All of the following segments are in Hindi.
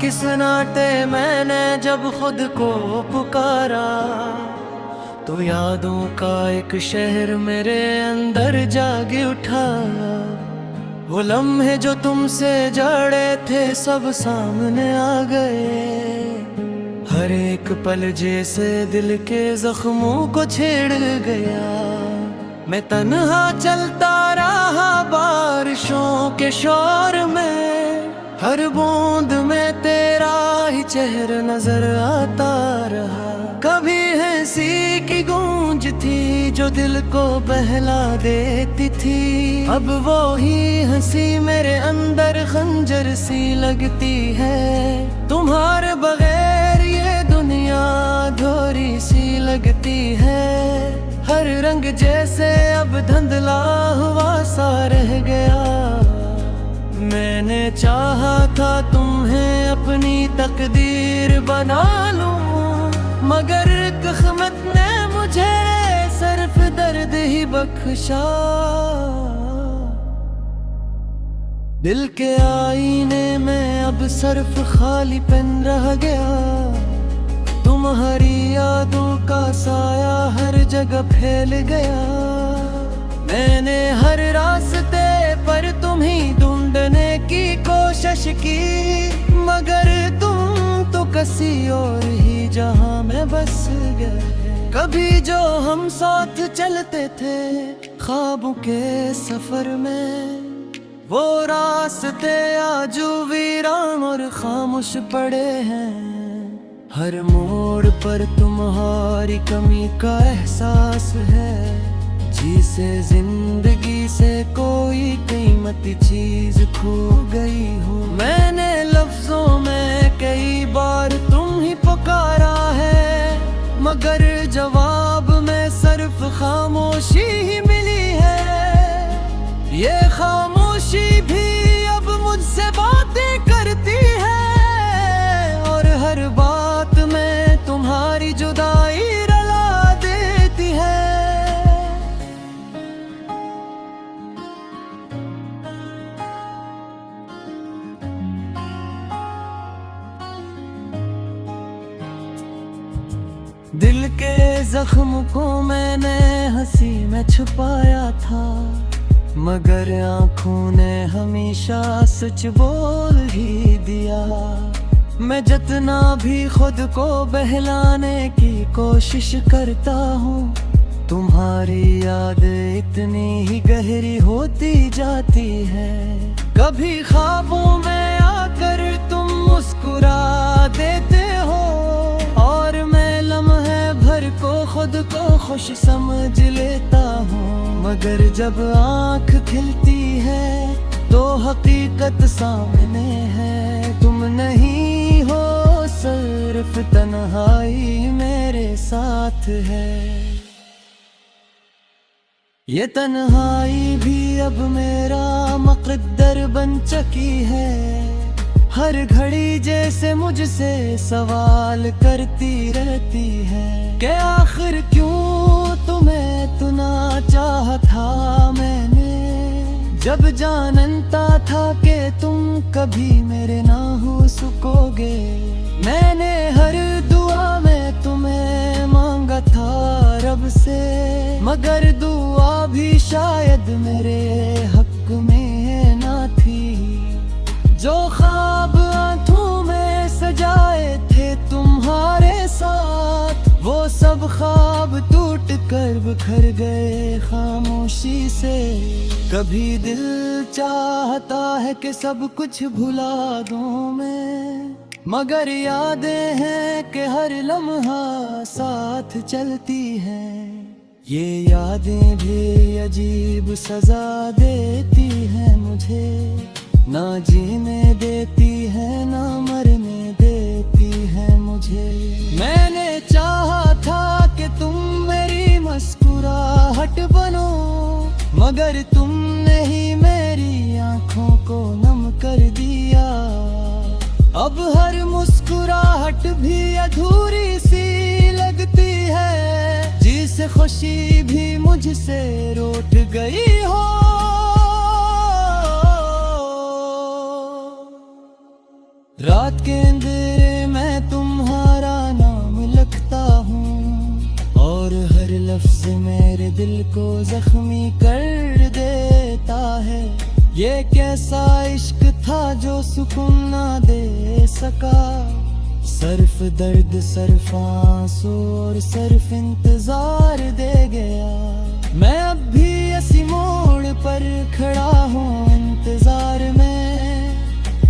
किस नाते मैंने जब खुद को पुकारा, तो यादों का एक शहर मेरे अंदर जाग उठा। वो लम्हे जो तुमसे जड़े थे सब सामने आ गए। हर एक पल जैसे दिल के जख्मों को छेड़ गया। मैं तन्हा चलता रहा बारिशों के शोर में, हर बूंद में तेरा ही चेहरा नजर आता रहा। कभी हंसी की गूंज थी जो दिल को बहला देती थी, अब वो ही हंसी मेरे अंदर खंजर सी लगती है। तुम्हारे बगैर ये दुनिया अधूरी सी लगती है। हर रंग जैसे अब धुंधला हुआ सा रह गया। मैंने चाहा था तुम्हें अपनी तकदीर बना लूं, मगर किस्मत ने मुझे सिर्फ दर्द ही बख्शा। दिल के आईने में अब सिर्फ खालीपन रह गया। तुम्हारी यादों का साया हर जगह फैल गया। मैंने हर रास्ते पर तुम्हीं ढूंढने की कोशिश की, मगर तुम तो किसी और ही जहां में बस गए। कभी जो हम साथ चलते थे ख्वाबों के सफर में, वो रास्ते आज वीरान और खामोश पड़े हैं। हर मोड़ पर तुम्हारी कमी का एहसास है, जिसे जिंदगी से कोई कीमती चीज खो गई हो। मैंने लफ्जों में कई बार तुम ही पुकारा है, मगर जवाब में सिर्फ खामोशी ही मिली है। ये खामोशी भी अब मुझसे बातें करती है, और हर बात में तुम्हारी जुदाई रला देती है। दिल के जख्म को मैंने हंसी में छुपाया था, मगर आंखों ने हमेशा सच बोल ही दिया। मैं जितना भी खुद को बहलाने की कोशिश करता हूँ, तुम्हारी याद इतनी ही गहरी होती जाती है। कभी ख्वाबों में आकर तुम मुस्कुरा देते हो, और मैं लम्हे भर को खुद को खुश समझ लेता हूँ। मगर जब आँख खिलती है तो हकीकत सामने है। तुम नहीं हो, सिर्फ तन्हाई मेरे साथ है। ये तन्हाई भी अब मेरा मुक़द्दर बन चुकी है। हर घड़ी जैसे मुझसे सवाल करती रहती है कि आखिर क्यों तुम्हें तुना चाहा था मैंने, जब जानता था कि तुम कभी मेरे ना हो सकोगे। मैंने हर दुआ में तुम्हें मांगा था रब से, मगर दुआ भी शायद मेरे हक में ना थी। जो ख्वाब आंखों में सजाए थे तुम्हारे साथ, वो सब ख्वाब टूट कर बिखर गए खामोशी से। कभी दिल चाहता है कि सब कुछ भुला दूं मैं, मगर यादें हैं कि हर लम्हा साथ चलती हैं। ये यादें भी अजीब सजा देती हैं मुझे, ना जीने देती है ना मरने देती है मुझे। मैंने चाहा था कि तुम मेरी मुस्कुराहट बनो, मगर तुमने ही मेरी आंखों को नम कर दिया। अब हर मुस्कुराहट भी अधूरी सी लगती है, जिसे खुशी भी मुझसे रूठ गई हो। रात के अंधेरे में तुम्हारा नाम लिखता हूँ और हर लफ्ज मेरे दिल को जख्मी कर देता है। ये कैसा इश्क था जो सुकून ना दे सका, सिर्फ दर्द सिर्फ आंसू और सिर्फ इंतजार दे गया। मैं अब भी इसी मोड़ पर खड़ा हूँ इंतजार में,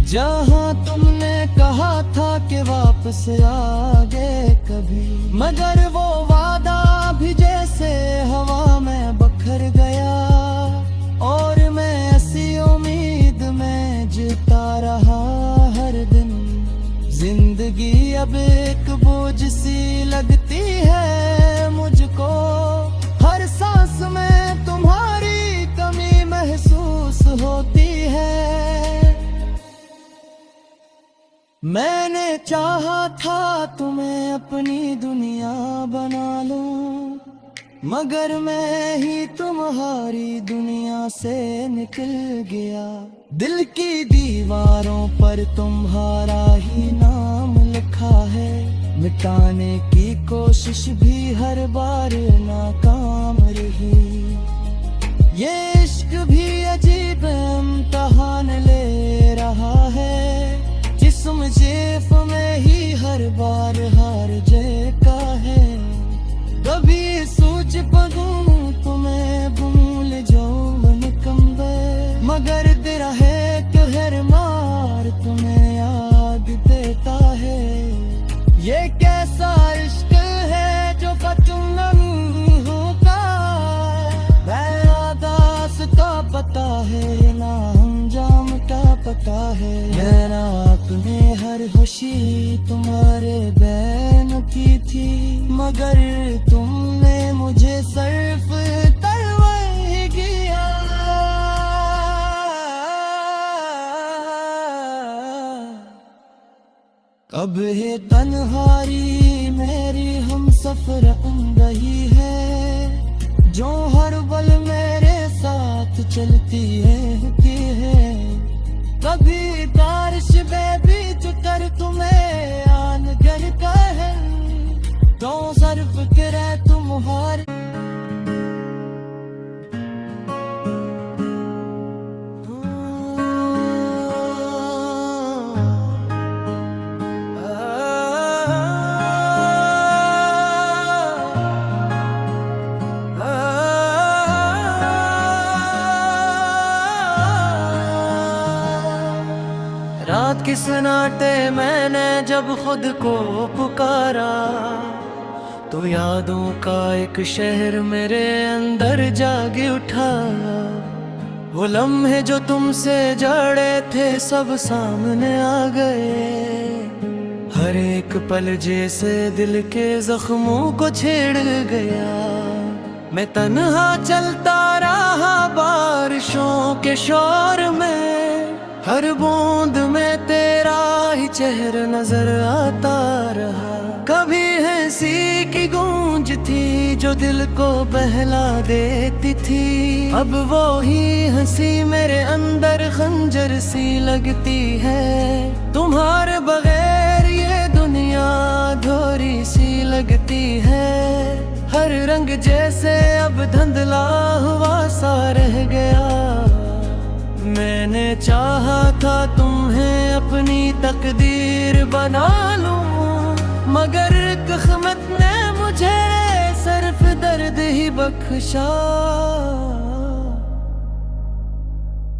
जहाँ तुमने कहा था कि वापस आओगे कभी, मगर वो वादा भी जैसे हवा में बखर गया और मैं ऐसी उम्मीद में जीता रहा हर दिन। जिंदगी अब एक बोझ सी लगती है मुझको, हर सांस में तुम्हारी कमी महसूस होती है। मैंने चाहा था तुम्हें अपनी दुनिया बना लूं, मगर मैं ही तुम्हारी दुनिया से निकल गया। दिल की दीवारों पर तुम्हारा ही नाम लिखा है, मिटाने की कोशिश भी हर बार नाकाम रही। ये इश्क भी अजीब इम्तिहान ले रहा है, जिस्म जेफ में ही हर बार हार जेका है। कभी सूझ पगूं तुम्हें भूल जाऊं निकम्बे, मगर तेरा है कहर मार तुम्हें याद देता है। ये कैसा इश्क है जो खत्म नहीं होता, रास्ता पता है ना अंजाम का पता है। मैंने अपने हर खुशी तुम्हारे बैन की थी, मगर तुमने मुझे सिर्फ तरवाही किया। अब है तन्हाई मेरी हम सफर रही है, जो हर पल मेरे साथ चलती है। कभी बारिश में बीच कर तुम्हें आन घर का है, तो सर्फ करे तुम्हारे रात के सन्नाटे मैंने जब खुद को पुकारा, तो यादों का एक शहर मेरे अंदर जाग उठा। वो लम्हे जो तुमसे जड़े थे सब सामने आ गए, हर एक पल जैसे दिल के जख्मों को छेड़ गया। मैं तन्हा चलता रहा बारिशों के शोर में, हर बूंद में तेरा ही चेहरा नजर आता रहा। कभी हंसी की गूंज थी जो दिल को बहला देती थी, अब वो ही हंसी मेरे अंदर खंजर सी लगती है। तुम्हारे बगैर ये दुनिया अधूरी सी लगती है, हर रंग जैसे अब धुंधला हुआ सा रह गया। मैंने चाहा था तुम्हें अपनी तकदीर बना लूं, मगर किस्मत ने मुझे सिर्फ दर्द ही बख्शा।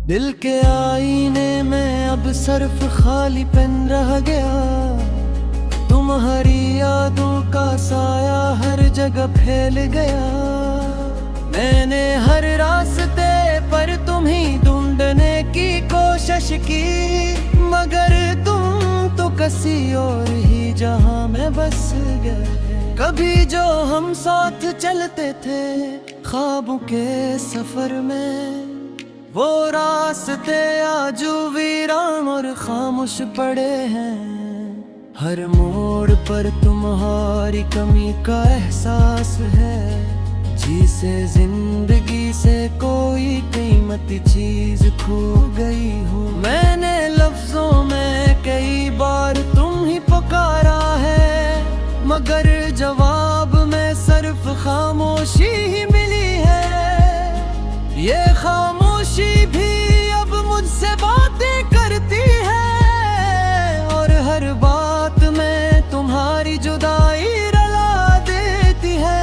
दिल के आईने में अब सिर्फ खालीपन रह गया, तुम्हारी यादों का साया हर जगह फैल गया। मैंने हर रास्ते पर तुम्हीं ढूंढने की कोशिश की, मगर तुम तो किसी और ही जहां में बस गए। कभी जो हम साथ चलते थे ख्वाबों के सफर में, वो रास्ते आज वीरान और खामोश पड़े हैं। हर मोड़ पर तुम्हारी कमी का एहसास है, जिसे जिंदगी से कोई कोई कीमती चीज खो गई हो। मैंने लफ्जों में कई बार तुम ही पुकारा है, मगर जवाब में सिर्फ खामोशी ही मिली है। ये खामोशी भी अब मुझसे बातें करती है, और हर बात में तुम्हारी जुदाई रला देती है।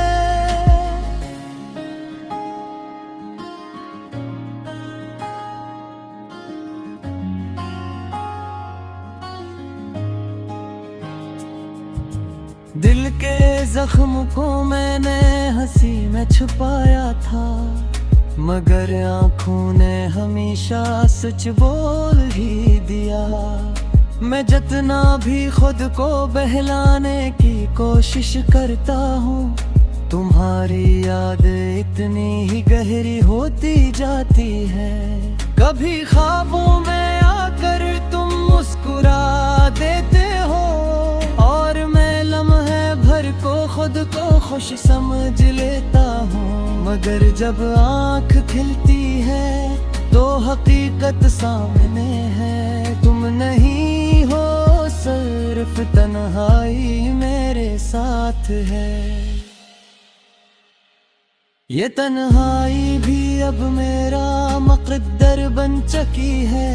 दिल के जख्म को मैंने हंसी में छुपाया था, मगर आँखों ने हमेशा सच बोल ही दिया। मैं जितना भी खुद को बहलाने की कोशिश करता हूँ, तुम्हारी याद इतनी ही गहरी होती जाती है। कभी ख्वाबों में आकर तुम मुस्कुरा देते हो, और मैं लम्हे भर को खुद को खुश समझ लेता हूँ। मगर जब आँख खिलती है तो हकीकत सामने है। तुम नहीं हो, सिर्फ तन्हाई मेरे साथ है। ये तन्हाई भी अब मेरा मुक़द्दर बन चुकी है।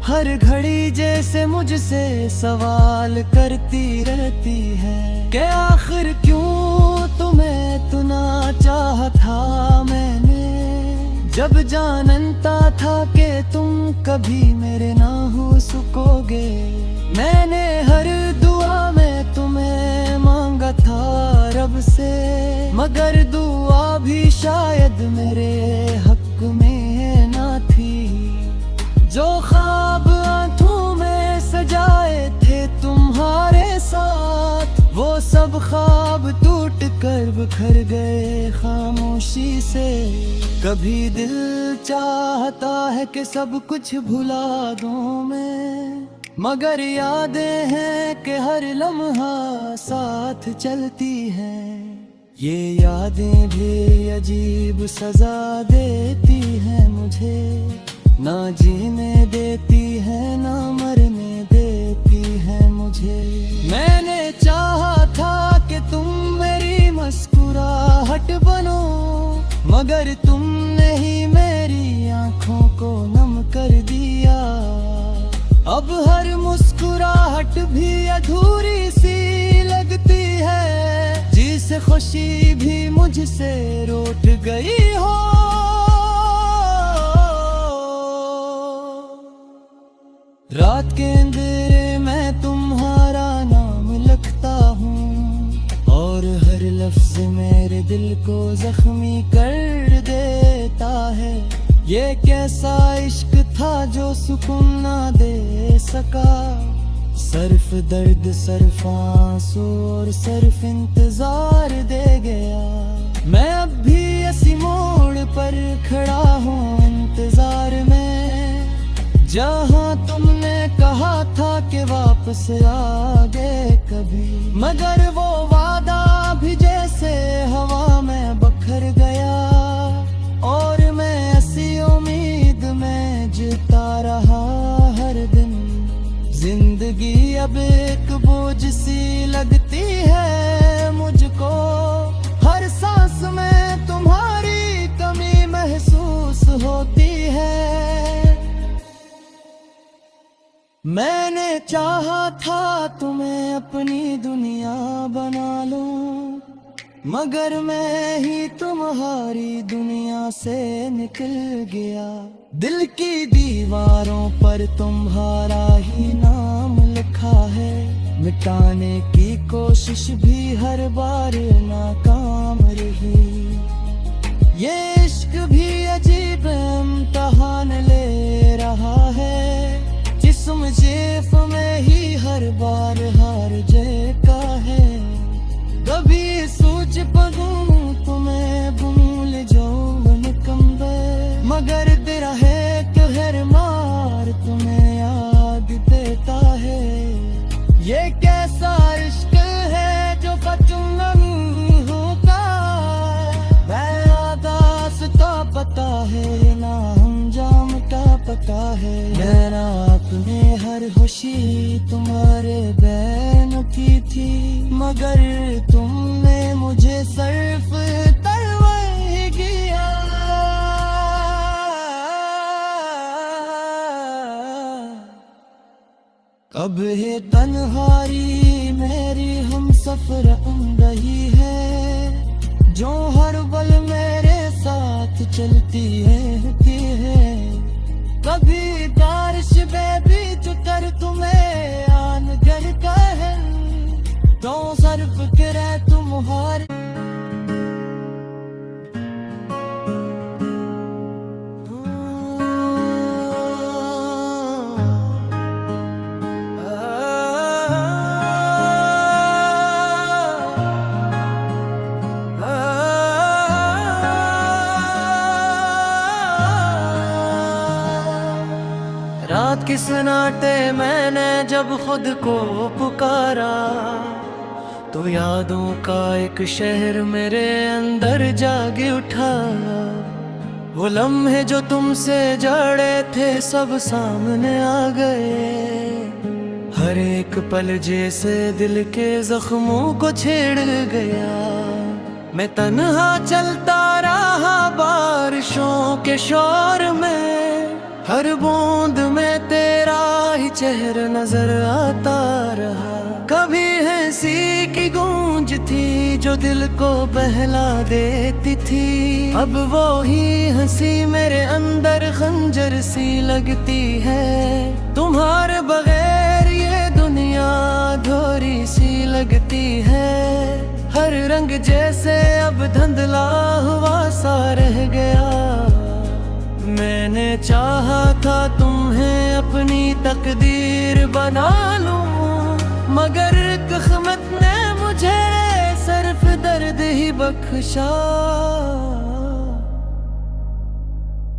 हर घड़ी जैसे मुझसे सवाल करती रहती है कि आखिर क्यों तुम्हें इतना चाहा था मैंने, जब जानता था कि तुम कभी मेरे ना हो सकोगे। मैंने हर दुआ में तुम्हें मांगा था रब से, मगर दुआ भी शायद मेरे हक में ना थी। जो ख्वाब आंखों में सजाए थे तुम्हारे साथ, वो सब ख्वाब टूट कर बिखर गए खामोशी से। कभी दिल चाहता है कि सब कुछ भुला दूं मैं, मगर यादें हैं कि हर लम्हा साथ चलती हैं। ये यादें भी अजीब सजा देती हैं मुझे, ना जीने देती है ना मरने देती है मुझे। मैंने चाहा था कि तुम मेरी मुस्कुराहट बनो, मगर तुमने ही मेरी आंखों को नम कर दिया। अब हर मुस्कुराहट भी अधूरी सी लगती है, जिस खुशी भी मुझसे रूठ गई हो। रात के अंधेरे में तुम्हारा नाम लिखता हूँ, और हर लफ्ज मेरे दिल को जख्मी कर देता है। ये कैसा इश्क था जो सुकून ना दे सका, सिर्फ दर्द सिर्फ आंसू और सिर्फ इंतजार दे गया। मैं अब भी इसी मोड़ पर खड़ा हूँ इंतजार में, जहाँ तुमने कहा था कि वापस आगे कभी। मगर वो वादा भी जैसे हवा में बखर गया, और मैं ऐसी उम्मीद में जीता रहा हर दिन। जिंदगी अब एक बोझ सी लगती है मुझको, हर सांस में तुम्हारी कमी महसूस होती है। मैंने चाहा था तुम्हें अपनी दुनिया बना लूं, मगर मैं ही तुम्हारी दुनिया से निकल गया। दिल की दीवारों पर तुम्हारा ही नाम लिखा है, मिटाने की कोशिश भी हर बार नाकाम रही। ये इश्क भी अजीब इम्तिहान ले रहा है, जिस्म जेफ में ही हर बार हार जेका है। कभी सोच पड़ूं तुम्हें भूल जाऊं निकम्बे, मगर तेरा है कहर मार तुम्हें याद देता है। ये कैसा इश्क है जो खत्म नहीं होता, मैं आदास तो थी तुम्हारे बहन की थी, मगर तुमने मुझे सिर्फ तरवही किया। अब है तन्हाई मेरी हम सफर रही है, जो हर पल मेरे साथ चलती है। कभी बारिश में बीच कर तुम्हें आन कर कहे, तो सर फिक्र है तुम्हारे। रात के सन्नाटे मैंने जब खुद को पुकारा, तो यादों का एक शहर मेरे अंदर जाग उठा। वो लम्हे जो तुमसे जड़े थे सब सामने आ गए, हर एक पल जैसे दिल के जख्मों को छेड़ गया। मैं तन्हा चलता रहा बारिशों के शोर में, हर बूंद में तेरा ही चेहरा नजर आता रहा। कभी हंसी की गूंज थी जो दिल को बहला देती थी, अब वो ही हंसी मेरे अंदर खंजर सी लगती है। तुम्हारे बगैर ये दुनिया अधूरी सी लगती है, हर रंग जैसे अब धुंधला हुआ सा रह गया। मैंने चाहा था तुम्हें अपनी तकदीर बना लूं, मगर किस्मत ने मुझे सिर्फ दर्द ही बख्शा।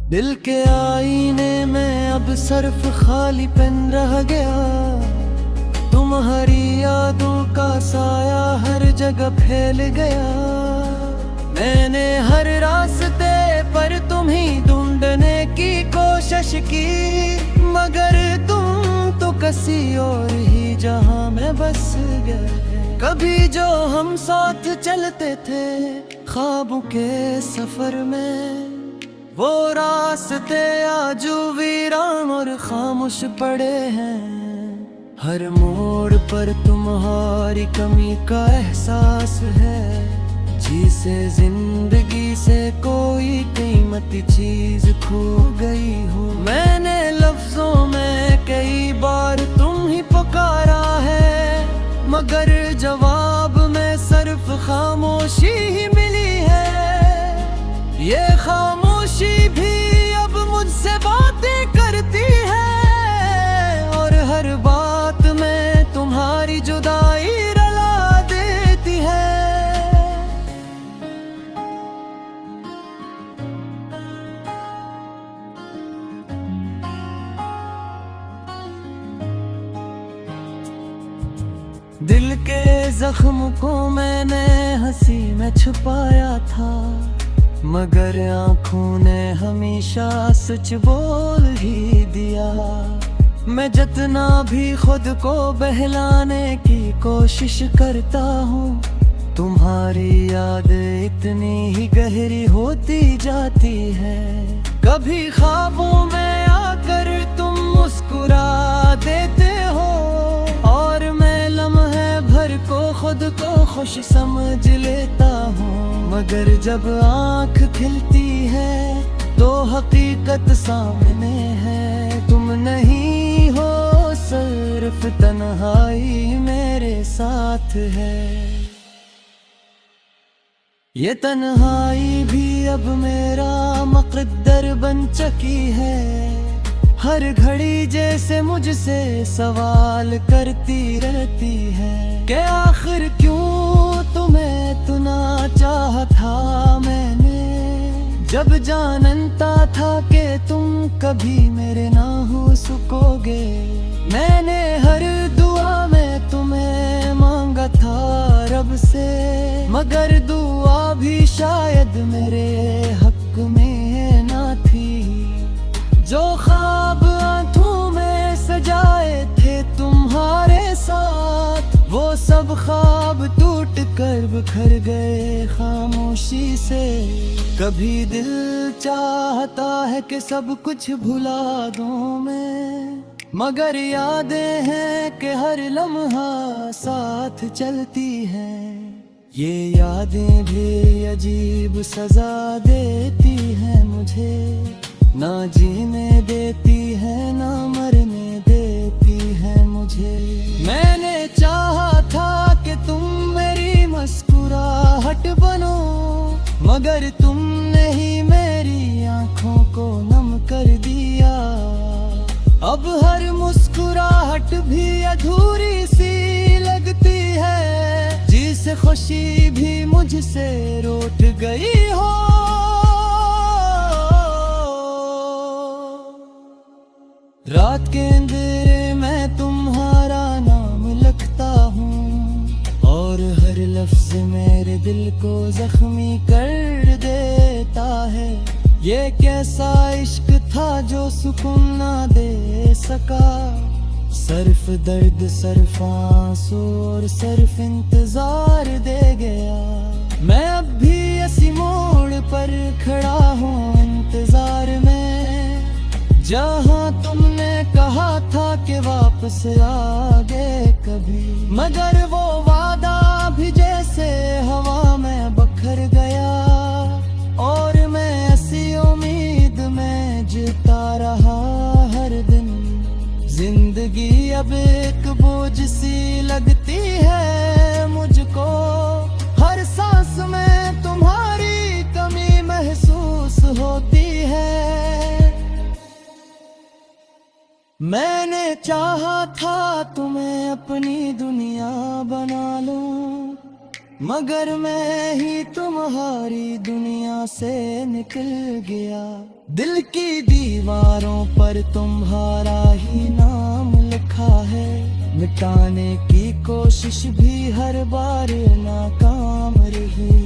दिल के आईने में अब सिर्फ खालीपन रह गया, तुम्हारी यादों का साया हर जगह फैल गया। मैंने हर रास्ते पर तुम्हें ढूंढने की कोशिश की, मगर तुम तो किसी और ही जहां में बस गए। कभी जो हम साथ चलते थे ख्वाबों के सफर में, वो रास्ते आज वीरान और खामोश पड़े हैं। हर मोड़ पर तुम्हारी कमी का एहसास है, जिसे जिंदगी से कोई कीमती चीज खो गई हो। मैंने लफ्जों में कई बार तुम ही पुकारा है, मगर जवाब में सिर्फ खामोशी ही मिली है। ये खामोशी भी अब मुझसे बातें करती है, और हर बात में तुम्हारी जुदाई रला देती है। दिल के जख्म को मैंने हंसी में छुपाया था, मगर आंखों ने हमेशा सच बोल ही दिया। मैं जितना भी खुद को बहलाने की कोशिश करता हूँ, तुम्हारी याद इतनी ही गहरी होती जाती है। कभी ख्वाबों में आकर तुम मुस्कुरा देते हो, और मैं लम्हे भर को खुद को खुश समझ लेता हूँ। मगर जब आँख खिलती है तो हकीकत सामने है, तुम नहीं हो सिर्फ तन्हाई मेरे साथ है। ये तन्हाई भी अब मेरा मुक़द्दर बन चुकी है, हर घड़ी जैसे मुझसे सवाल करती रहती है कि आखिर क्यों तुम्हें तुना चाहा था मैंने, जब जानता था कि तुम कभी मेरे ना हो सकोगे। मैंने हर दुआ में तुम्हें मांगा था रब से, मगर दुआ भी शायद मेरे हक में ना थी। जो ख्वाब आंखों में सजाए थे तुम बिखर गए खामोशी से। कभी दिल चाहता है कि सब कुछ भुला दूं मैं, मगर यादें हैं कि हर लम्हा साथ चलती हैं। ये यादें भी अजीब सजा देती हैं मुझे, ना जीने देती है ना मरने देती है मुझे। मैंने चाहा था कि तुम मेरी मुस्कुराहट बनो, मगर तुमने ही मेरी आंखों को नम कर दिया। अब हर मुस्कुराहट भी अधूरी सी लगती है, जिसे खुशी भी मुझसे रूठ गई हो। रात के अंधेरे में तुम्हारा नाम लिखता हूँ, और हर लफ्ज मेरे दिल को जख्मी कर देता है। ये कैसा इश्क था जो सुकून ना दे सका, सिर्फ दर्द सिर्फ आंसू और सिर्फ इंतजार दे गया। मैं अब भी इसी मोड़ पर खड़ा हूँ इंतजार में, जहाँ तुमने कहा था कि वापस आगे कभी, मगर वो वादा भी जैसे हवा में बखर गया। और मैं ऐसी उम्मीद में जीता रहा हर दिन, जिंदगी अब एक बोझ सी लगती है मुझको। हर सांस में तुम्हारी कमी महसूस होती है। मैंने चाहा था तुम्हें अपनी दुनिया बना लूं, मगर मैं ही तुम्हारी दुनिया से निकल गया। दिल की दीवारों पर तुम्हारा ही नाम लिखा है, मिटाने की कोशिश भी हर बार नाकाम रही।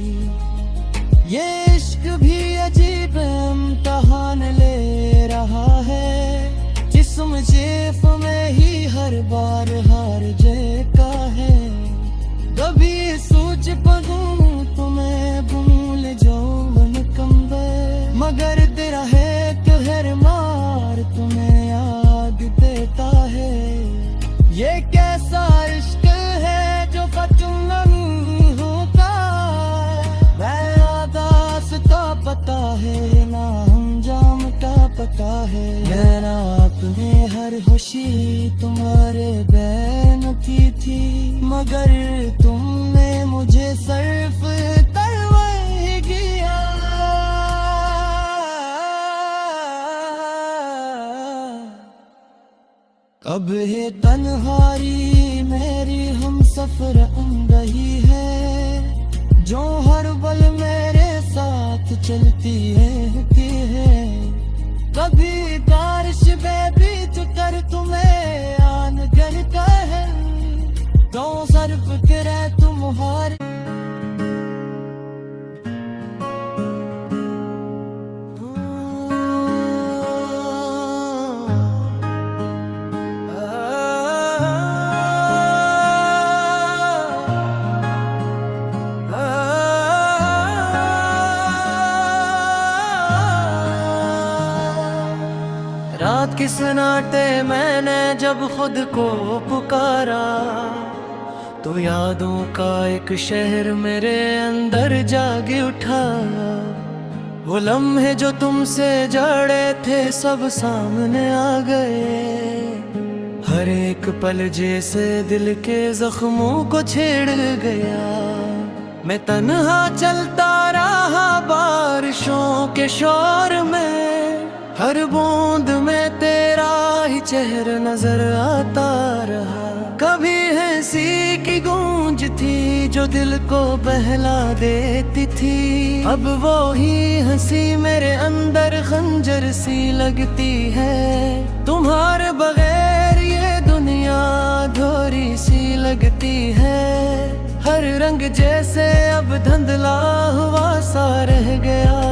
ये इश्क भी अजीब इम्तिहान ले रहा है, जिस्म जेफ में ही हर बार हार जेका है। कभी सोच पगूं तुम्हें भूल जाऊं कम्बे, मगर तेरा है तो हर मार तुम्हें याद देता है। ये कैसा इश्क है जो खत्म नहीं होता, मैं आगाज़ का पता है ना अंजाम का पता है। मैंने अपने हर खुशी तुम्हारे बैन की थी, मगर तुमने मुझे सिर्फ तरवाही किया। अब है तन्हाई मेरी हम सफर रही है, जो हर पल मेरे साथ चलती है। कभी बारिश में बीत कर तुम्हें आन करता है, तो सर्फ करे तुम्हारे। रात के सन्नाटे मैंने जब खुद को पुकारा, तो यादों का एक शहर मेरे अंदर जाग उठा। वो लम्हे जो तुमसे जड़े थे सब सामने आ गए, हर एक पल जैसे दिल के जख्मों को छेड़ गया। मैं तन्हा चलता रहा बारिशों के शोर में, हर बूंद में तेरा ही चेहरा नजर आता रहा। कभी हंसी की गूंज थी जो दिल को बहला देती थी, अब वो ही हंसी मेरे अंदर खंजर सी लगती है। तुम्हारे बगैर ये दुनिया अधूरी सी लगती है, हर रंग जैसे अब धुंधला हुआ सा रह गया।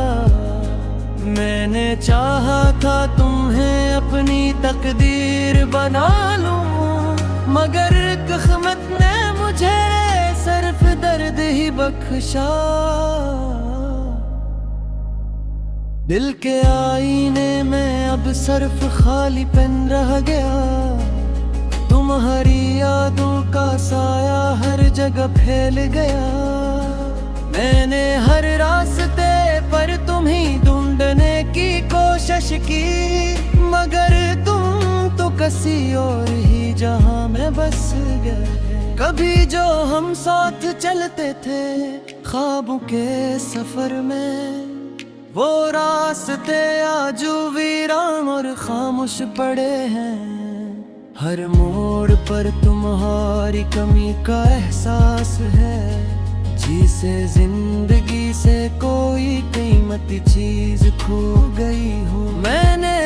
मैंने चाहा था तुम्हें अपनी तकदीर बना लूं, मगर किस्मत ने मुझे सिर्फ दर्द ही बख्शा। दिल के आईने में अब सिर्फ खाली पेन रह गया। तुम्हारी यादों का साया हर जगह फैल गया। मैंने हर रास्ते पर तुम्हीं ढूंढने की कोशिश की, मगर तुम तो किसी और ही जहां में बस गए। कभी जो हम साथ चलते थे ख्वाबों के सफर में, वो रास्ते आज वीरान और खामोश पड़े हैं। हर मोड़ पर तुम्हारी कमी का एहसास है, जिसे जिंदगी से कोई कीमती चीज खो गई हूँ। मैंने